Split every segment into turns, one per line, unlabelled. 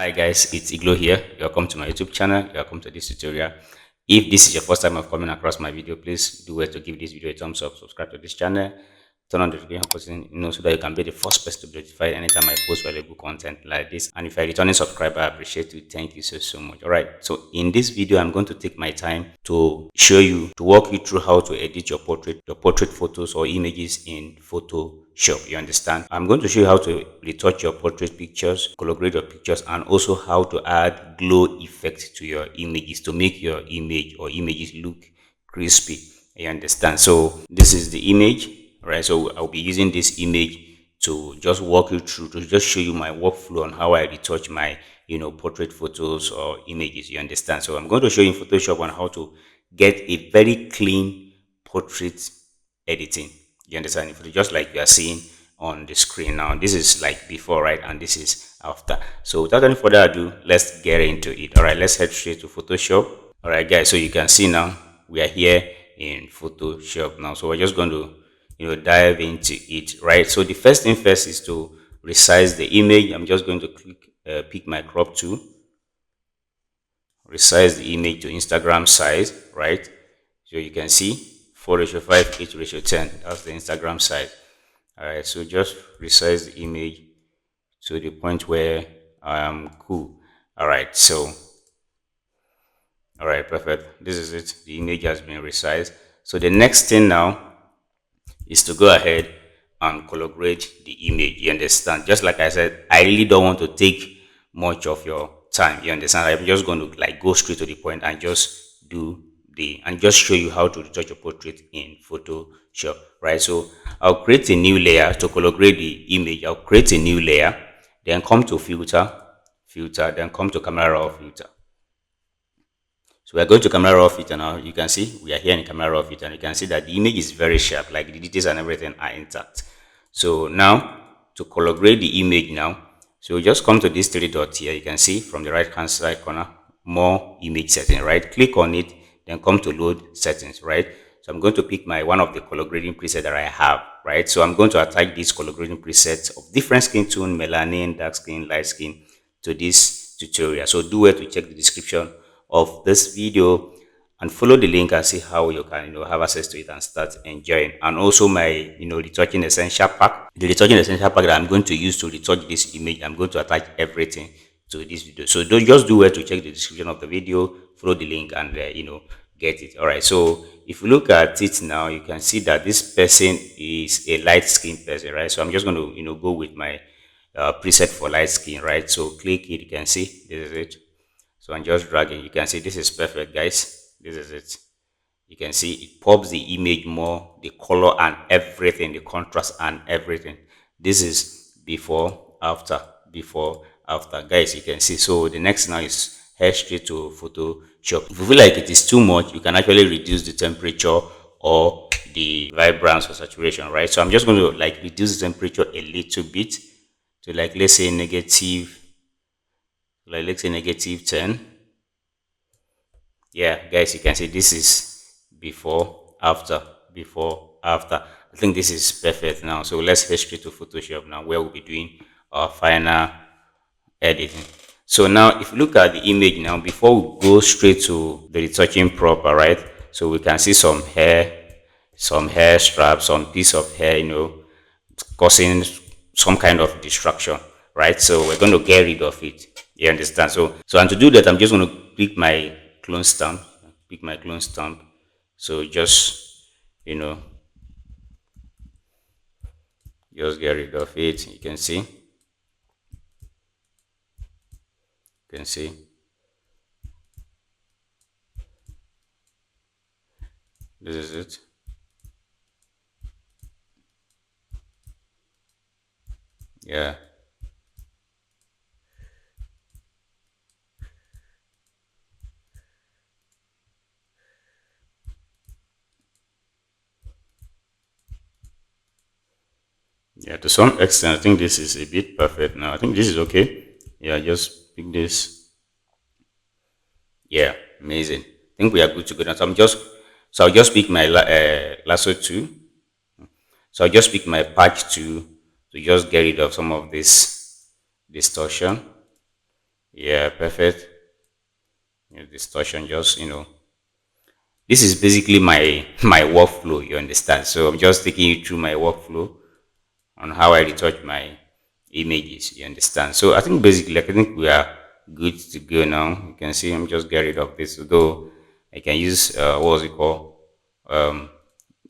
Hi guys, it's Eglow here. Welcome to my YouTube channel. Welcome to this tutorial. If this is your first time of coming across my video, please do well to give this video a thumbs up, subscribe to this channel, turn on the notification button, so that you can be the first person to be notified anytime I post valuable content like this. And if you're a returning subscriber, I appreciate you. Thank you so much. Alright, so in this video, I'm going to take my time to show you, to walk you through how to edit your portrait photos or images in Photoshop. You understand? I'm going to show you how to retouch your portrait pictures, color-grade your pictures, and also how to add glow effect to your images to make your image or images look crispy. You understand? So this is the image, right? So I'll be using this image to just walk you through, to just show you my workflow on how I retouch my portrait photos or images. You understand? So I'm going to show you in Photoshop on how to get a very clean portrait editing. You understand? If you just like you are seeing on the screen now, this is like before, right? And this is after. So without any further ado, let's get into it. All right, let's head straight to Photoshop. All right, guys, so you can see now we are here in Photoshop now. So we're just going to dive into it, right? So the first thing first is to resize the image. I'm just going to pick my crop tool, resize the image to Instagram size, right? So you can see 4:5, 8:10. That's the Instagram size. All right, so just resize the image to the point where I am cool. All right, so all right, perfect. This is it. The image has been resized. So the next thing now is to go ahead and color grade the image. You understand? Just like I said, I really don't want to take much of your time. You understand? I'm just going to like go straight to the point and just do and just show you how to retouch your portrait in Photoshop, right? So I'll create a new layer to color grade the image. I'll create a new layer, then come to filter, then come to camera raw filter. So we're going to camera raw filter now. You can see we are here in camera raw filter, and you can see that the image is very sharp, like the details and everything are intact. So now to color grade the image now, so just come to this three dots here. You can see from the right hand side corner, more image setting, right? Click on it, then come to load settings, right? So I'm going to pick one of the color grading preset that I have, right? So I'm going to attach this color grading presets of different skin tone, melanin, dark skin, light skin, to this tutorial. So do well to check the description of this video and follow the link and see how you can have access to it and start enjoying. And also my retouching essential pack, the retouching essential pack that I'm going to use to retouch this image. I'm going to attach everything to this video, so just do well to check the description of the video, follow the link, and get it. All right, so if you look at it now, you can see that this person is a light skin person, right? So I'm just going to go with my preset for light skin, right? So click it, you can see this is it. So I'm just dragging. You can see this is perfect, guys. This is it. You can see it pops the image more, the color and everything, the contrast and everything. This is before, after, before, after. Guys, you can see. So the next now is head straight to Photoshop. If you feel like it is too much, you can actually reduce the temperature or the vibrance or saturation, right? So I'm just going to like reduce the temperature a little bit to like, let's say negative 10. Yeah, guys, you can see this is before, after, before, after. I think this is perfect now. So let's head straight to Photoshop now, where we'll be doing our final editing. So now if you look at the image now, before we go straight to the retouching proper, right? So we can see some hair straps, some piece of hair, causing some kind of distraction, right? So we're going to get rid of it. You understand? So and to do that, I'm just going to pick my clone stamp, So just just get rid of it. You can see. This is it. Yeah. Yeah, to some extent, I think this is a bit perfect now. I think this is okay. Yeah, just pick this. Yeah, amazing. I think we are good to go now. So I'll just pick my lasso tool. So I'll just pick my patch tool to just get rid of some of this distortion. Yeah, perfect. Distortion, just this is basically my my workflow. You understand? So I'm just taking you through my workflow on how I retouch my images. You understand? So I think basically, like, I think we are good to go now. You can see I'm just getting rid of this. Although I can use what was it called, um,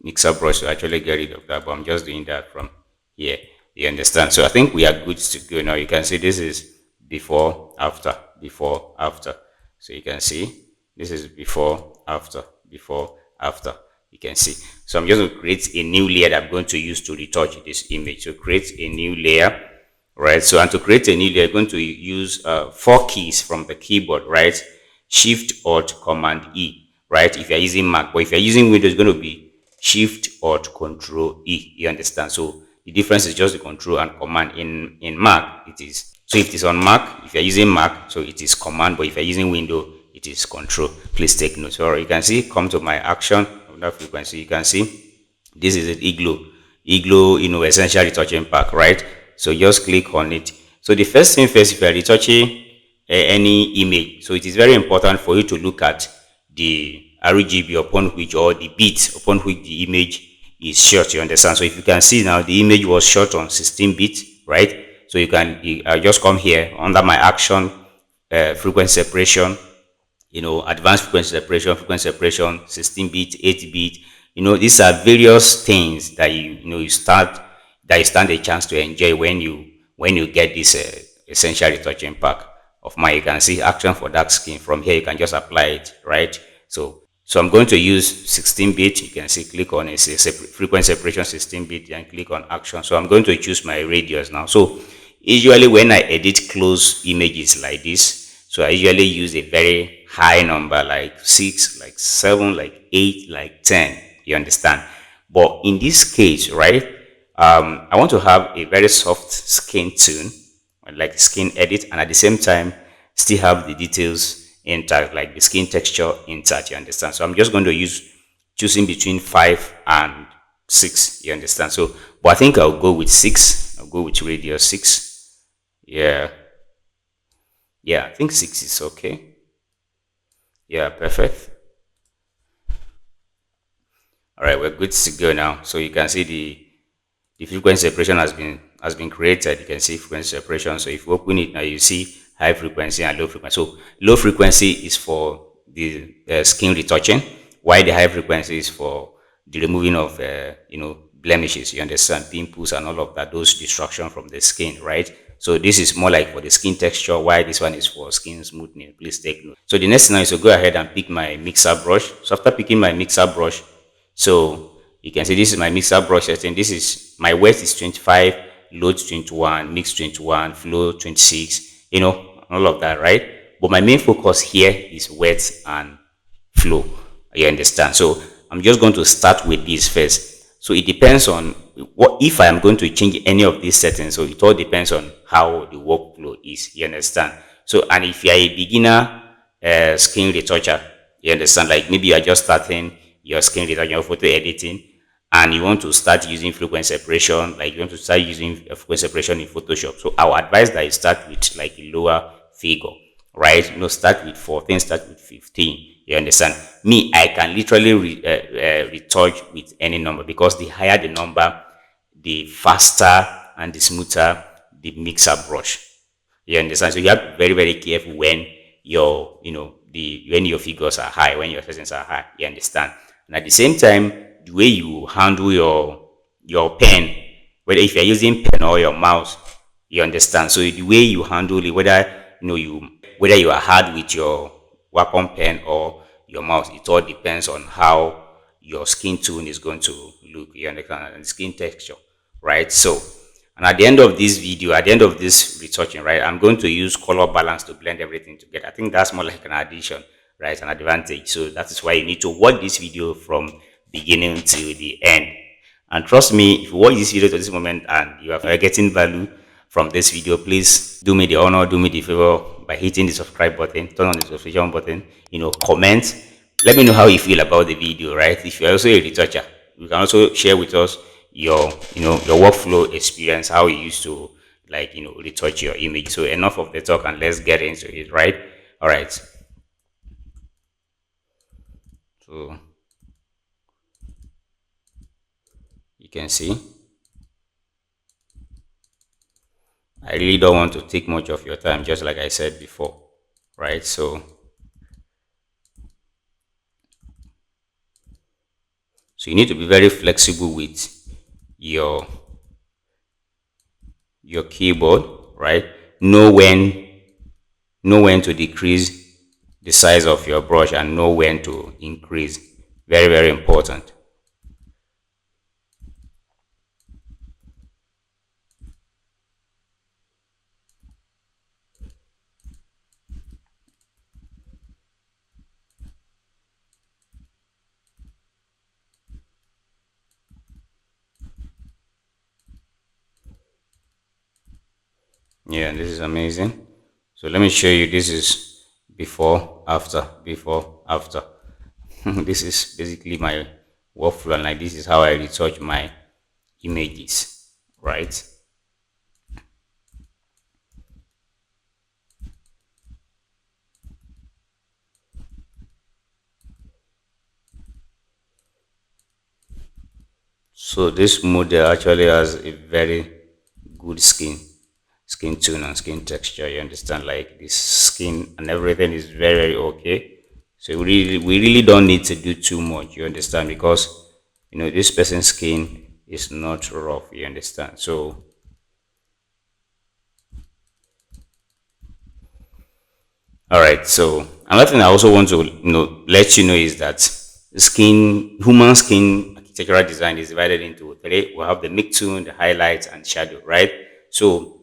mixer brush to actually get rid of that, but I'm just doing that from here. You understand? So I think we are good to go now. You can see this is before, after, before, after. So you can see this is before, after, before, after. You can see. So I'm just going to create a new layer that I'm going to use to retouch this image. So create a new layer, right? So, and to create a new layer, I'm going to use four keys from the keyboard, right? Shift, Alt, Command, E, right? If you're using Mac, but if you're using Windows, it's going to be Shift, Alt, Control, E. You understand? So the difference is just the control and command. In Mac, it is. So if it is on Mac, if you're using Mac, so it is command, but if you're using Windows, it is control. Please take note. So you can see, come to my action of that frequency. You can see this is it, Eglow, essential retouching pack, right? So just click on it. So the first thing first, if you are retouching any image, so it is very important for you to look at the RGB upon which, or the bit upon which the image is shot. You understand? So if you can see now, the image was shot on 16 bit, right? So I just come here under my action, frequency separation, advanced frequency separation, 16 bit, 8 bit. These are various things that you stand a chance to enjoy when you get this essential retouching pack of mine. You can see action for dark skin. From here, you can just apply it, right? So I'm going to use 16 bit. You can see, click on it, say frequency separation 16 bit, and click on action. So I'm going to choose my radius now. So usually when I edit close images like this, so I usually use a very high number, like 6, like 7, like 8, like 10. You understand? But in this case, right, I want to have a very soft skin tone, like skin edit, and at the same time still have the details intact, like the skin texture intact. You understand? So I'm just going to use choosing between 5 and 6. You understand? So, but I think I'll go with 6. I'll go with radius 6. Yeah, yeah, I think 6 is okay. Yeah, perfect. All right, we're good to go now. So you can see the frequency separation has been created. You can see frequency separation. So if you open it now, you see high frequency and low frequency. So low frequency is for the skin retouching, while the high frequency is for the removing of blemishes. You understand, pimples and all of that, those destruction from the skin, right? So this is more like for the skin texture, while this one is for skin smoothing. Please take note. So the next thing now is to go ahead and pick my mixer brush. So after picking my mixer brush, so you can see this is my mixer brush setting. This is my weight is 25, load 21, mix 21, flow 26, all of that, right? But my main focus here is wet and flow. You understand? So I'm just going to start with this first. So it depends on what if I am going to change any of these settings. So it all depends on how the workflow is. You understand? So, and if you are a beginner skin retoucher, you understand, like maybe you are just starting your skin retouching, your photo editing, and you want to start using frequency separation, like you want to start using frequency separation in Photoshop. So I would advise that you start with like a lower figure, right? Start with 14, start with 15. You understand? Me, I can literally retouch with any number, because the higher the number, the faster and the smoother the mixer brush. You understand? So you have to be very, very careful when when your figures are high, when your settings are high. You understand? And at the same time, the way you handle your pen, whether if you're using pen or your mouse, you understand. So the way you handle it, whether you are hard with your Wacom pen or your mouse, it all depends on how your skin tone is going to look. You understand? And skin texture, right? So, and at the end of this video, at the end of this retouching, right, I'm going to use color balance to blend everything together. I think that's more like an addition, right, an advantage. So that is why you need to watch this video from beginning to the end. And trust me, if you watch this video to this moment and you are getting value from this video, please do me the honor, do me the favor by hitting the subscribe button, turn on the notification button, comment. Let me know how you feel about the video, right? If you're also a retoucher, you can also share with us your workflow experience, how you used to like retouch your image. So enough of the talk and let's get into it, right? All right. So you can see I really don't want to take much of your time, just like I said before, right? So you need to be very flexible with your your keyboard, right? Know when know when to decrease the size of your brush and know when to increase. Very, very important. Yeah, this is amazing. So let me show you. This is before, after, before, after. This is basically my workflow, and like this is how I retouch my images, right? So this model actually has a very good skin tone and skin texture. You understand? Like this skin and everything is very, very okay. So we really don't need to do too much. You understand? Because this person's skin is not rough. You understand? So all right. So another thing I also want to let you know is that human skin architectural design is divided into three. We have the midtone, the highlights, and shadow. Right. So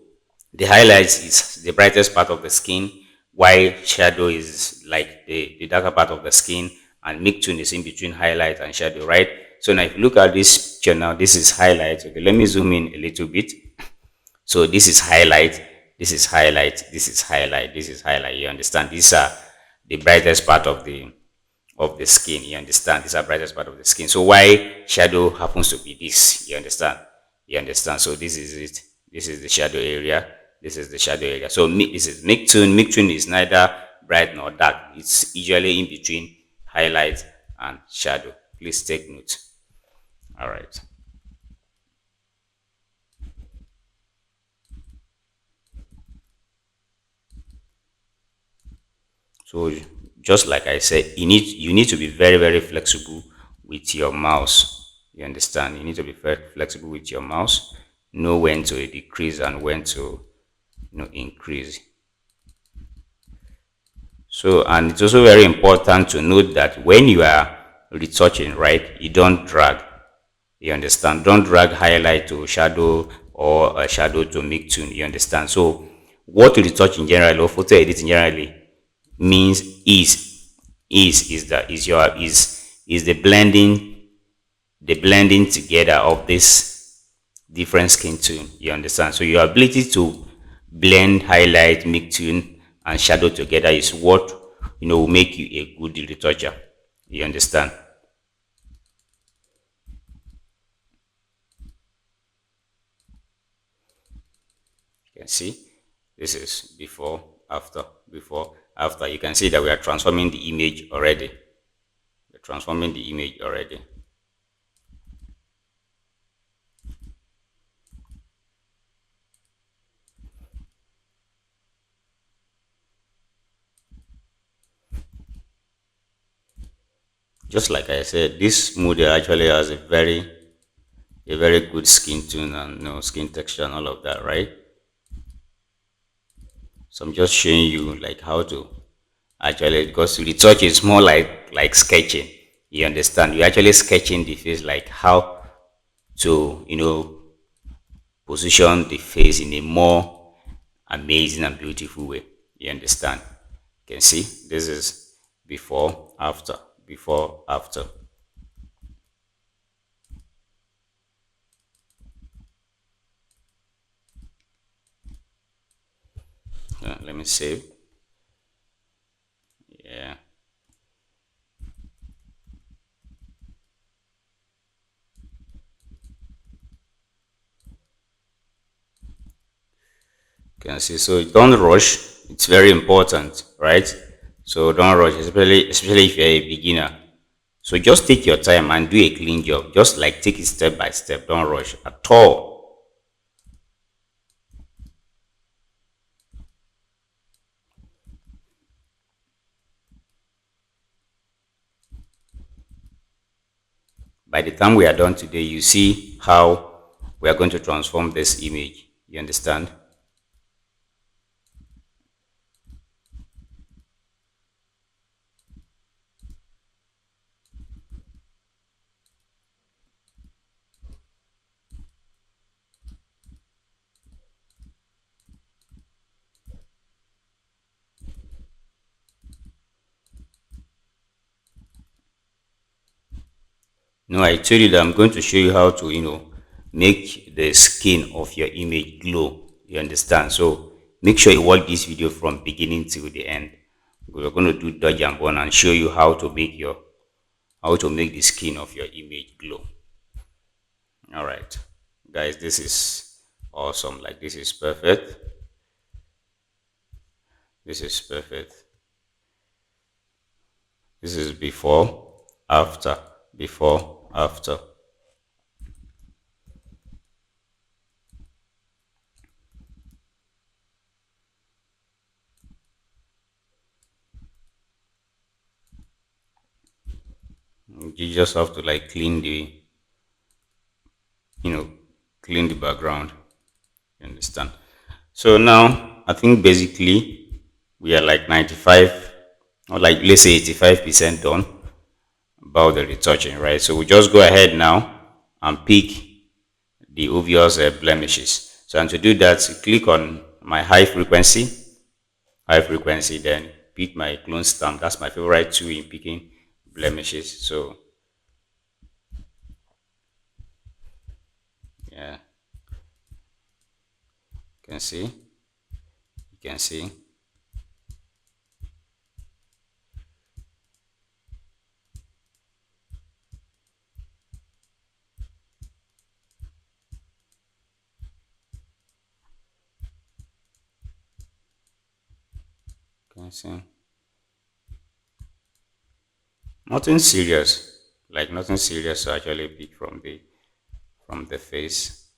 the highlights is the brightest part of the skin, while shadow is like the darker part of the skin, and midtone is in between highlight and shadow. Right. So now if you look at this picture now, this is highlight. Okay. Let me zoom in a little bit. So this is highlight, this is highlight, this is highlight, this is highlight. You understand? These are the brightest part of the skin. You understand? These are brightest part of the skin. So why shadow happens to be this? You understand? You understand? So this is it. This is the shadow area. This is the shadow area. So this is mid-tone. Mid-tone is neither bright nor dark. It's usually in between highlight and shadow. Please take note. All right. So just like I said, you need to be very, very flexible with your mouse. You understand? You need to be very flexible with your mouse. Know when to decrease and when to increase. So and it's also very important to note that when you are retouching, right, you don't drag. You understand? Don't drag highlight to shadow or a shadow to make tune. You understand? So what retouch in general or photo editing generally means is the blending together of this different skin tone. You understand? So your ability to blend, highlight, make tune, and shadow together is what will make you a good retoucher. You understand? You can see this is before, after, before, after. You can see that we are transforming the image already. We're transforming the image already. Just like I said, this model actually has a very good skin tone and skin texture and all of that, right? So I'm just showing you like how to actually, because retouch is more like sketching. You understand? You're actually sketching the face, like how to position the face in a more amazing and beautiful way. You understand? You can see this is before, after, before, after. Let me save. Yeah. You can see. So don't rush. It's very important, right? So don't rush, especially if you're a beginner. So just take your time and do a clean job. Just like take it step by step. Don't rush at all. By the time we are done today, you see how we are going to transform this image. You understand? No, I told you that I'm going to show you how to, make the skin of your image glow. You understand? So make sure you watch this video from beginning till the end. We're going to do dodge and burn and show you how to make the skin of your image glow. All right, guys, this is awesome. Like this is perfect. This is perfect. This is before, after, before, after. You just have to like you know, clean the background. You understand? So now I think basically we are like 95 or like let's say 85% done about the retouching, right? So we just go ahead now and pick the obvious blemishes. So and to do that, you click on my high frequency, then pick my clone stamp. That's my favorite tool in picking blemishes. So yeah, you can see, you can see, you can see. Nothing serious, like nothing serious to actually pick from the face,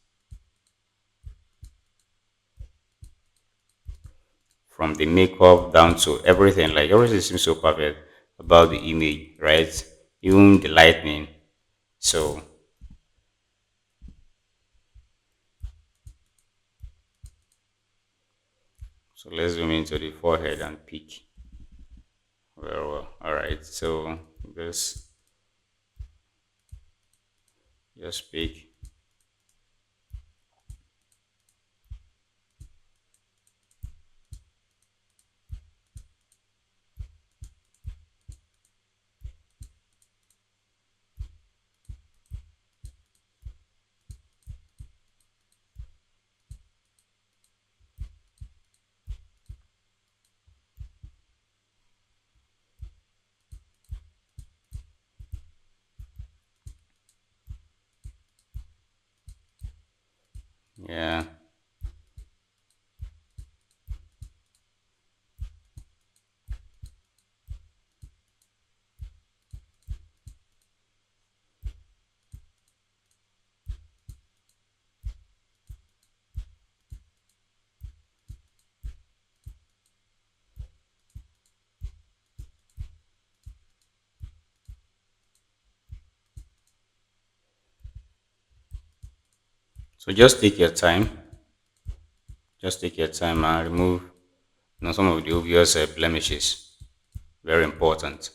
from the makeup down to everything. Like everything seems so perfect about the image, right? Even the lightning. So let's zoom into the forehead and pick very well. All right. So just pick. Yeah. So just take your time. Just take your time and remove some of the obvious blemishes. Very important.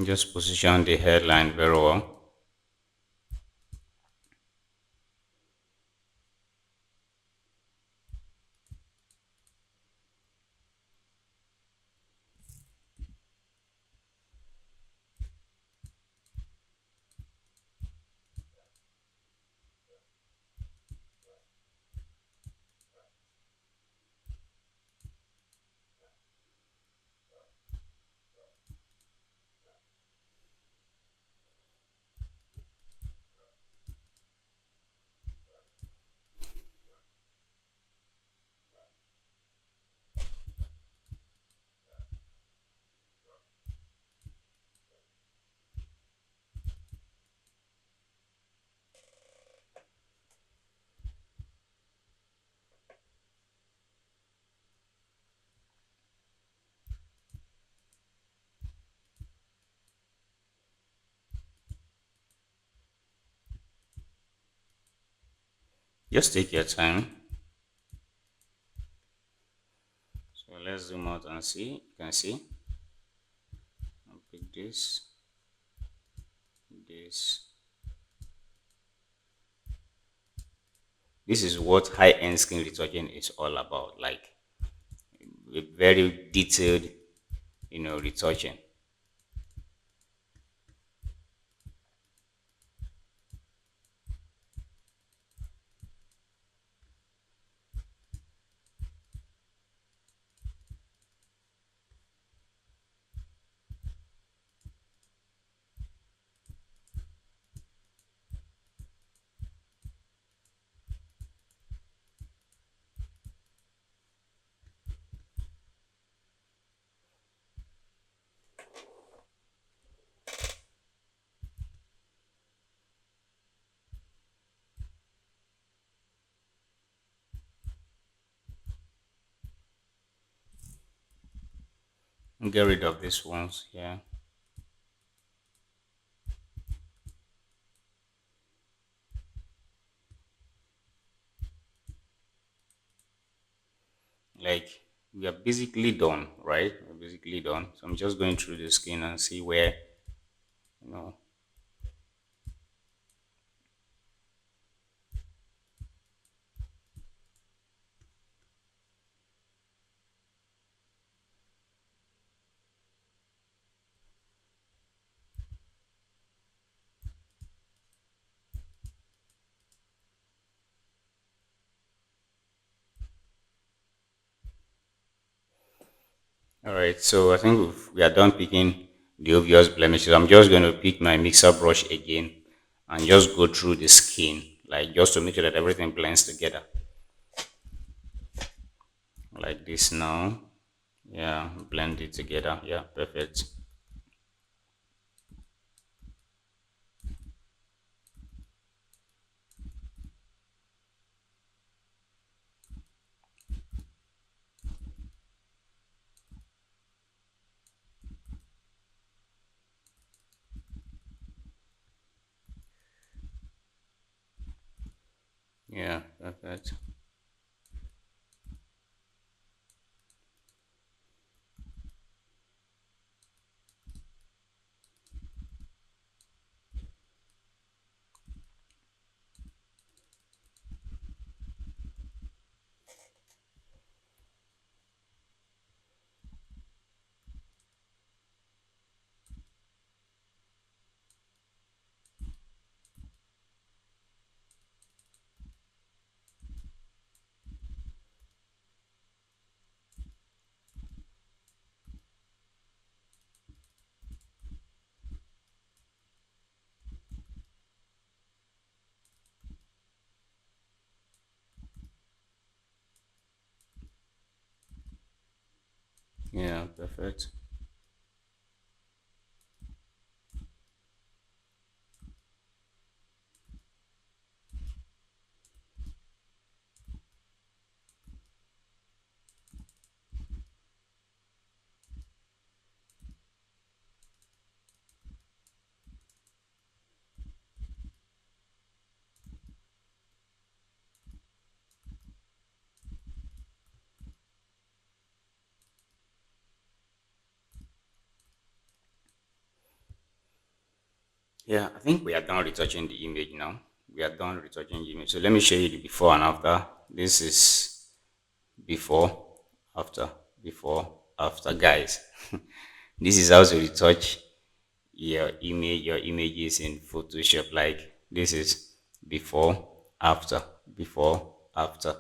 Just position the headline very well. Just take your time. So let's zoom out and see. You can see. I'll pick this. This is what high-end skin retouching is all about. Like a very detailed, retouching. Get rid of these ones. Yeah. Like we are basically done, right? We're basically done. So I'm just going through the skin and see where, you know. All right. So I think we are done picking the obvious blemishes. I'm just going to pick my mixer brush again and just go through the skin, like just to make sure that everything blends together, like this now. Yeah, blend it together. Yeah, perfect. Yeah, perfect. Yeah, perfect. Yeah, I think we are done retouching the image now. We are done retouching the image. So let me show you the before and after. This is before, after, before, after, guys. This is how to retouch your images in Photoshop. Like this is before, after, before, after.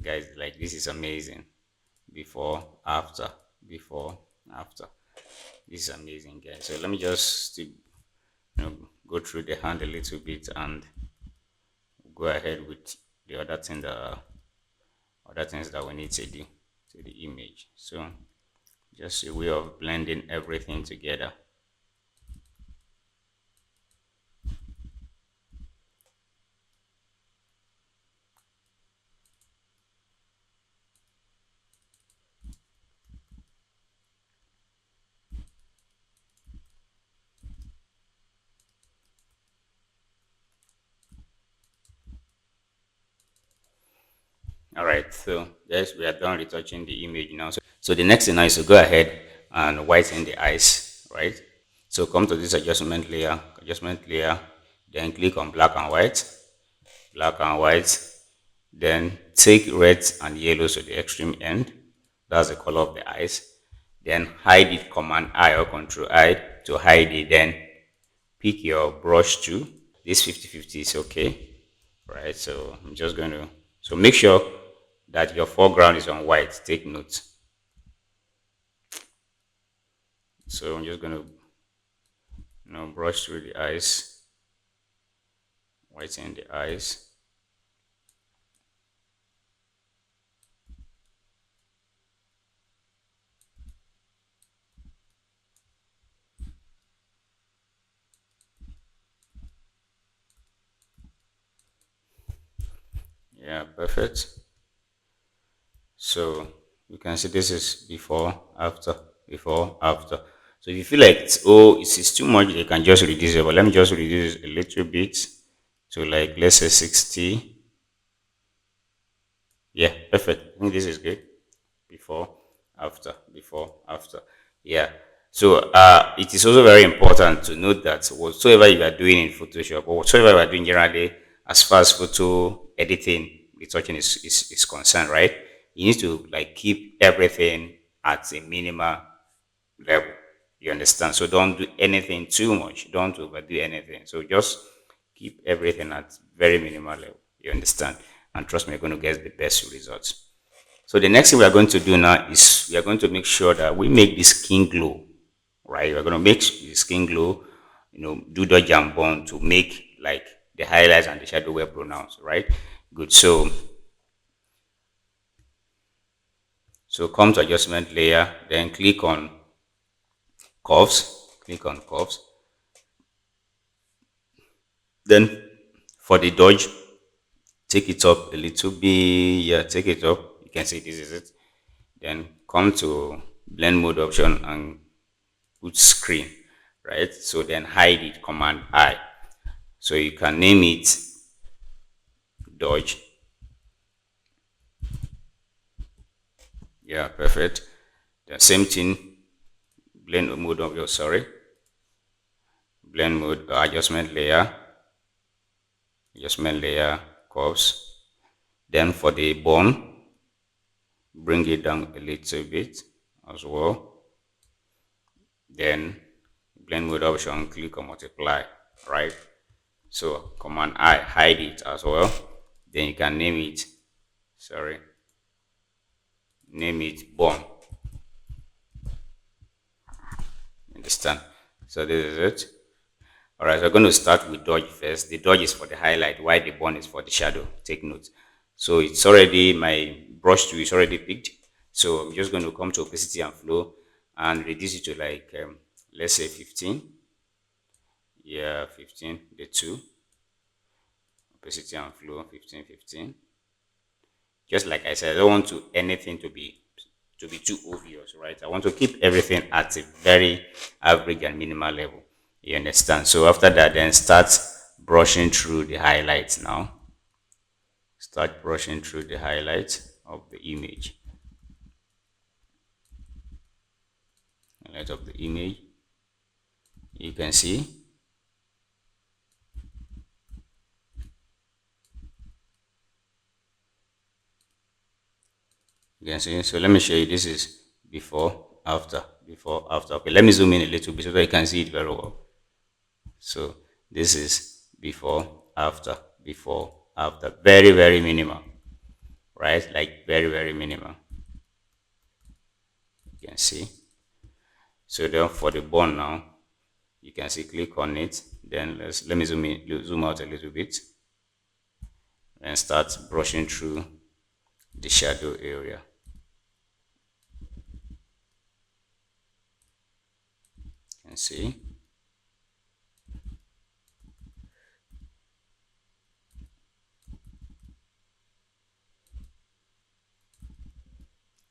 Guys, like this is amazing. Before, after, before, after. This is amazing, guys. So let me just go through the hand a little bit and go ahead with the other things that we need to do to the image. So just a way of blending everything together. All right, so yes, we are done retouching the image now. So the next thing now is to go ahead and whiten the eyes, right? So come to this adjustment layer, then click on black and white, then take red and yellow to the extreme end. That's the color of the eyes. Then hide it, Command I or Control I to hide it. Then pick your brush tool. This 50-50 is okay, right? So I'm just going to, so make sure that your foreground is on white. Take note. So I'm just going to, brush through the eyes, whiten the eyes. Yeah, perfect. So you can see this is before, after, before, after. So if you feel like it's too much, you can just reduce it. But let me just reduce a little bit to, like, let's say 60. Yeah, perfect. I think this is good. Before, after, before, after. Yeah. So it is also very important to note that whatsoever you are doing in Photoshop or whatsoever you are doing generally, as far as photo editing, retouching is concerned, right? You need to, like, keep everything at a minimal level. You understand? So don't do anything too much. Don't overdo anything. So just keep everything at very minimal level. You understand? And trust me, you're going to get the best results. So the next thing we are going to do now is we are going to make sure that we make the skin glow, right? We're going to make the skin glow, do dodge and burn to make, like, the highlights and the shadow well pronounced, right? Good. So come to adjustment layer, then click on curves. Then for the dodge, take it up a little bit. Yeah, take it up. You can see this is it. Then come to blend mode option and put screen, right? So then hide it, Command I. So you can name it dodge. Yeah, perfect. The same thing, blend mode of your sorry, blend mode, adjustment layer, curves. Then for the bone, bring it down a little bit as well. Then blend mode option, click on multiply, right? So Command I, hide it as well. Then you can name it, sorry, name it bone. Understand? So this is it. All right, so we're going to start with dodge first. The dodge is for the highlight, while the bone is for the shadow. Take note. So it's already, my brush tool is already picked. So I'm just going to come to opacity and flow and reduce it to, like, let's say 15. Yeah, 15. The two, opacity and flow, 15, 15. Just like I said, I don't want anything to be too obvious, right? I want to keep everything at a very average and minimal level. You understand? So after that, then start brushing through the highlights now. Start brushing through the highlights of the image. Highlight of the image. You can see. You can see. So let me show you. This is before, after, before, after. Okay, let me zoom in a little bit so that you can see it very well. So this is before, after, before, after. Very, very minimal, right? Like very, very minimal. You can see. So then for the bone now, you can see click on it. Then let me zoom out a little bit and start brushing through the shadow area. You can see.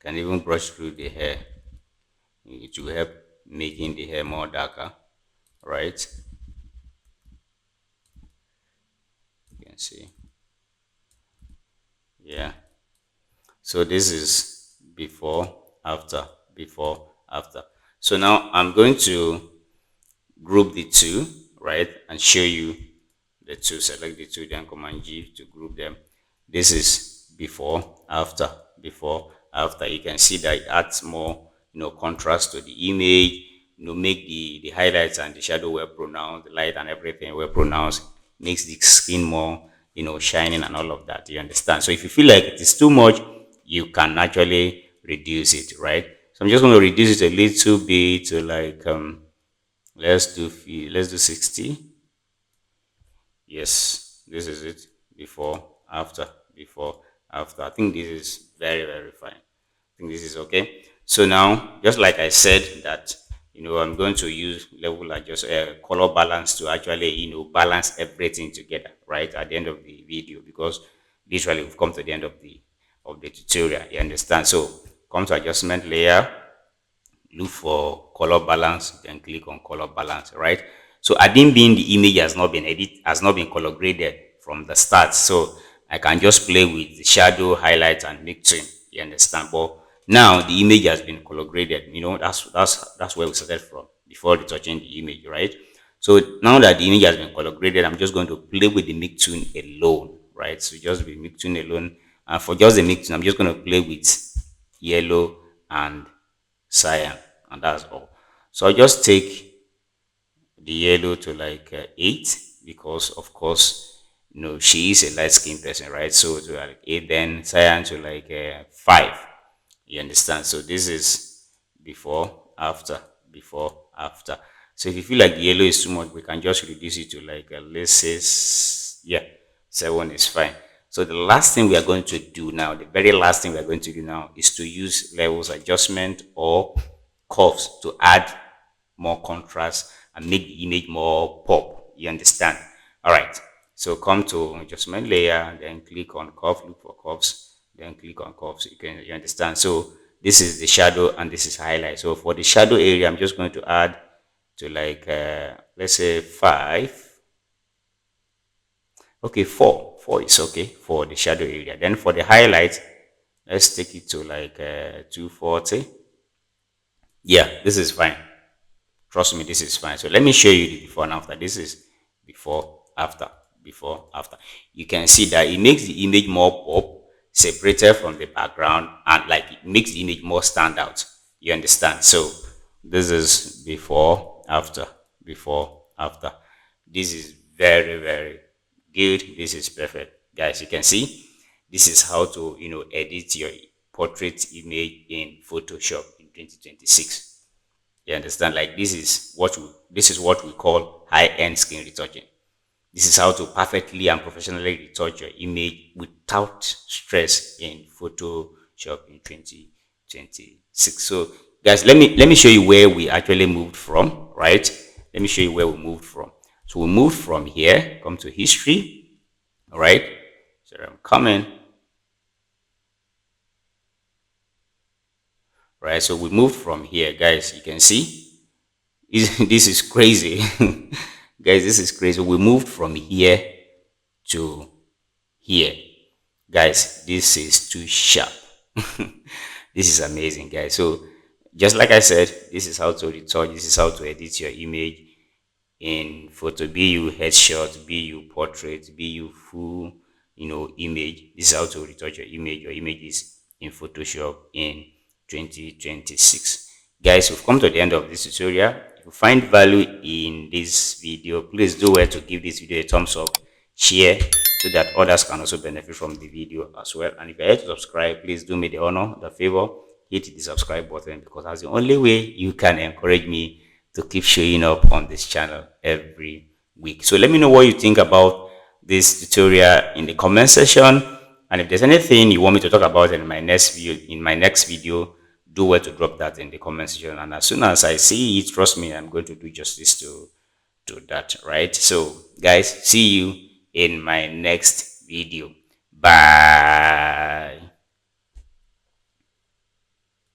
Can even brush through the hair. It will help making the hair more darker, right? You can see. Yeah. So this is before, after, before, after. So now I'm going to group the two, right, and show you the two. Select the two, then Command G to group them. This is before, after, before, after. You can see that it adds more, contrast to the image. Make the highlights and the shadow well pronounced, the light and everything well pronounced. Makes the skin more, shining and all of that. You understand? So if you feel like it is too much, you can actually reduce it, right? So I'm just going to reduce it a little bit to like let's do 60. Yes, this is it. Before, after, before, after. I think this is very, very fine. I think this is okay. So now, just like I said that, I'm going to use level adjust color balance to actually, balance everything together, right, at the end of the video, because literally we've come to the end of the tutorial. You understand? So come to adjustment layer, look for color balance, then click on color balance, right? So adding being the image has not been color graded from the start, so I can just play with the shadow, highlight, and mixing. You understand? But now the image has been color graded. That's where we started from before retouching the image, right? So now that the image has been color graded, I'm just going to play with the mix tune alone, right? So just the mix tune alone, and for just the mix tune, I'm just going to play with yellow and cyan, and that's all. So I just take the yellow to like 8, because of course she is a light skinned person, right? So to like 8, then cyan to like 5. You understand? So this is before, after, before, after. So if you feel like the yellow is too much, we can just reduce it to like let's say yeah, 7 is fine. So the last thing we are going to do now, the very last thing we are going to do now, is to use levels adjustment or curves to add more contrast and make the image more pop. You understand? All right. So come to adjustment layer, then click on curve, look for curves, then click on curves. You understand? So this is the shadow and this is highlight. So for the shadow area, I'm just going to add to like let's say 5. Okay, 4. 4 is okay for the shadow area. Then for the highlight, let's take it to like 240. Yeah, this is fine. Trust me, this is fine. So let me show you the before and after. This is before, after, before, after. You can see that it makes the image more pop, separated from the background, and like it makes the image more stand out. You understand? So this is before, after, before, after. This is very, very good. This is perfect. Guys, you can see this is how to, edit your portrait image in Photoshop in 2026. You understand? Like this is what we call high-end skin retouching. This is how to perfectly and professionally retouch your image without stress in Photoshop in 2026. So guys, let me show you where we actually moved from, right? Let me show you where we moved from. So we moved from here, come to history, all right? So I'm coming, right? So we moved from here, guys. You can see this is crazy. Guys, this is crazy. We moved from here to here. Guys, this is too sharp. This is amazing, guys. So just like I said, this is how to retouch, this is how to edit your image in photo, be you headshot, be you portrait, be you full image. This is how to retouch your image. Your image is in Photoshop in 2026. Guys, we've come to the end of this tutorial. If you find value in this video, please do well to give this video a thumbs up, share, so that others can also benefit from the video as well. And if you're here to subscribe, please do me the honor, the favor, hit the subscribe button, because that's the only way you can encourage me to keep showing up on this channel every week. So let me know what you think about this tutorial in the comment section, and if there's anything you want me to talk about in my next video, do well to drop that in the comment section, and as soon as I see it, trust me, I'm going to do justice to that. Right? So guys, see you in my next video. Bye.